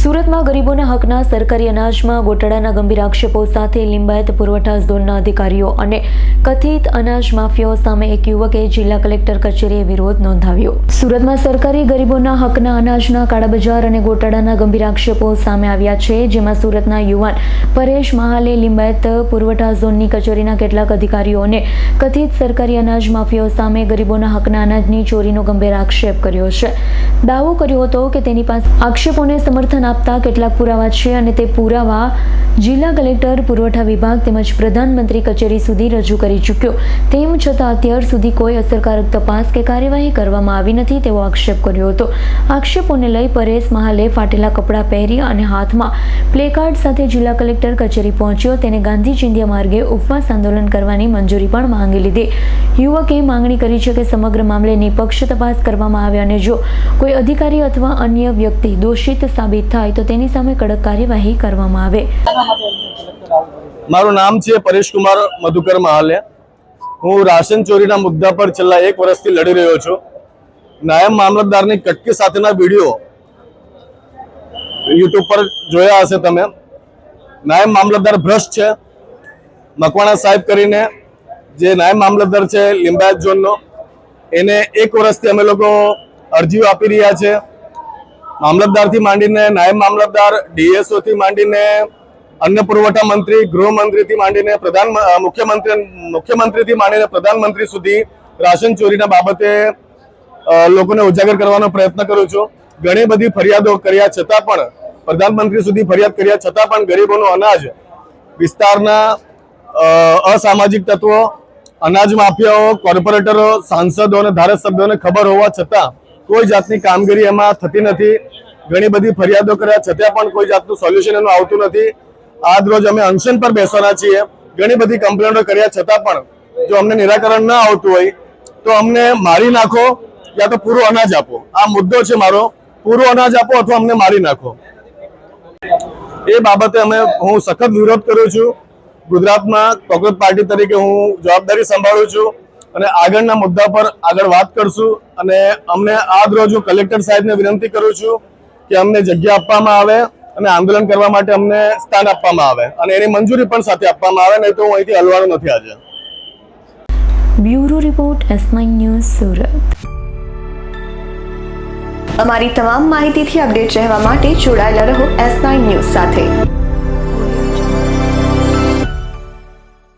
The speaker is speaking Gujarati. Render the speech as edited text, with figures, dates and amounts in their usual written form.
સુરતમાં ગરીબોના હકના સરકારી અનાજમાં ગોટાળાના ગંભીર આક્ષેપો સાથે લિંબાયત પુરવઠા ઝોનના અધિકારીઓ અને કથિત અનાજ માફિયાઓ સામે એક યુવકે જિલ્લા કલેક્ટર કચેરીએ વિરોધ નોંધાવ્યો। સુરતમાં સરકારી ગરીબોના હકના અનાજના કાળાબજાર અને ગોટાળાના ગંભીર આક્ષેપો સામે આવ્યા છે, જેમાં સુરતના યુવાન પરેશ મહાલે લિંબાયત પુરવઠા ઝોનની કચેરીના કેટલાક અધિકારીઓ અને કથિત સરકારી અનાજ માફિયાઓ સામે ગરીબોના હકના અનાજની ચોરીનો ગંભીર આક્ષેપ કર્યો છે। દાવો કર્યો હતો કે તેની પાસે આક્ષેપોને સમર્થન આપતા કેટલાક પુરાવા છે અને તે પુરાવા જિલ્લા કલેક્ટર પુરવઠા વિભાગ તેમજ પ્રધાનમંત્રી કચેરી સુધી રજૂ કરી ચૂક્યો। તેમ છતાં અત્યાર સુધી કોઈ અસરકારક તપાસ કે કાર્યવાહી કરવામાં આવી નથી તેવો આક્ષેપ કર્યો હતો। આક્ષેપોને લઈ પરેશ મહાલે ફાટેલા કપડાં પહેરી અને હાથમાં પ્લેકાર્ડ સાથે જિલ્લા કલેક્ટર કચેરી પહોંચ્યો। તેને ગાંધી ચિંધ્યા માર્ગે ઉપવાસ આંદોલન કરવાની મંજૂરી પણ માંગી લીધી। યુવકે માંગણી કરી છે કે સમગ્ર મામલે નિષ્પક્ષ તપાસ કરવામાં આવે અને જો કોઈ અધિકારી અથવા અન્ય વ્યક્તિ દોષિત સાબિત થાય તો તેની સામે કડક કાર્યવાહી કરવામાં આવે। મારું નામ છે પરેશ કુમાર મધુકર મહાલે। હું રાશન ચોરીના મુદ્દા પર છેલ્લા 1 વર્ષથી લડી રહ્યો છું। નાયબ મામલતદારની કટકી સાથેના વિડીયો યુટ્યુબ પર જોયા હશે તમે। નાયબ મામલતદાર ભ્રષ્ટ છે। મકવાણા સાહેબ કરીને જે નાયબ મામલતદાર છે લિંબાયત ઝોનનો, એને 1 વર્ષથી અમે લોકો અરજીઓ આપી રહ્યા છે। મામલતદારથી માંડીને નાયબ મામલતદાર, ડીએસઓ થી માંડીને અન્ય પુરવઠા મંત્રી, ગૃહમંત્રીથી માંડીને મુખ્યમંત્રીથી માંડીને પ્રધાનમંત્રી સુધી રાશન ચોરીના બાબતે લોકોને ઉજાગર કરવાનો પ્રયત્ન કરું છું। ઘણી બધી ફરિયાદો કર્યા છતાં પણ, પ્રધાનમંત્રી સુધી ફરિયાદ કર્યા છતાં પણ ગરીબોનું અનાજ વિસ્તારના અસામાજિક તત્વો, અનાજ માફિયાઓ, કોર્પોરેટરો, સાંસદો અને ધારાસભ્યોને ખબર હોવા છતાં કોઈ જાતની કામગીરી એમાં થતી નથી। ઘણી બધી ફરિયાદો કર્યા છતાં પણ કોઈ જાતનું સોલ્યુશન એનું આવતું નથી। આજ રોજ અમે અનશન પર બેસવાના છીએ। ઘણી બધી કમ્પ્લેન્ટો કર્યા છતાં પણ જો અમને નિરાકરણ ન આવતું હોય તો અમને મારી નાખો યા તો પૂરું અનાજ આપો। આ મુદ્દો છે મારો, પૂરું અનાજ આપો અથવા અમને મારી નાખો। એ બાબતે હું સખત વિરોધ કરું છું। ગુજરાતમાં કોંગ્રેસ પાર્ટી તરીકે હું જવાબદારી સંભાળું છું અને આગળના મુદ્દા પર આગળ વાત કરશું। અને અમને આજ રોજ હું કલેક્ટર સાહેબને વિનંતી કરું છું કે અમને જગ્યા આપવામાં આવે અને આંદોલન કરવા માટે અમને સ્થાન આપવામાં આવે અને એની મંજૂરી પણ સાથે આપવામાં આવે, નહીં તો હું અહીંથી હલવાનું નથી આજે। Bureau report S9 news Surat. અમારી તમામ માહિતીથી અપડેટ રહેવા માટે જોડાયેલા રહો S9 ન્યૂઝ સાથે।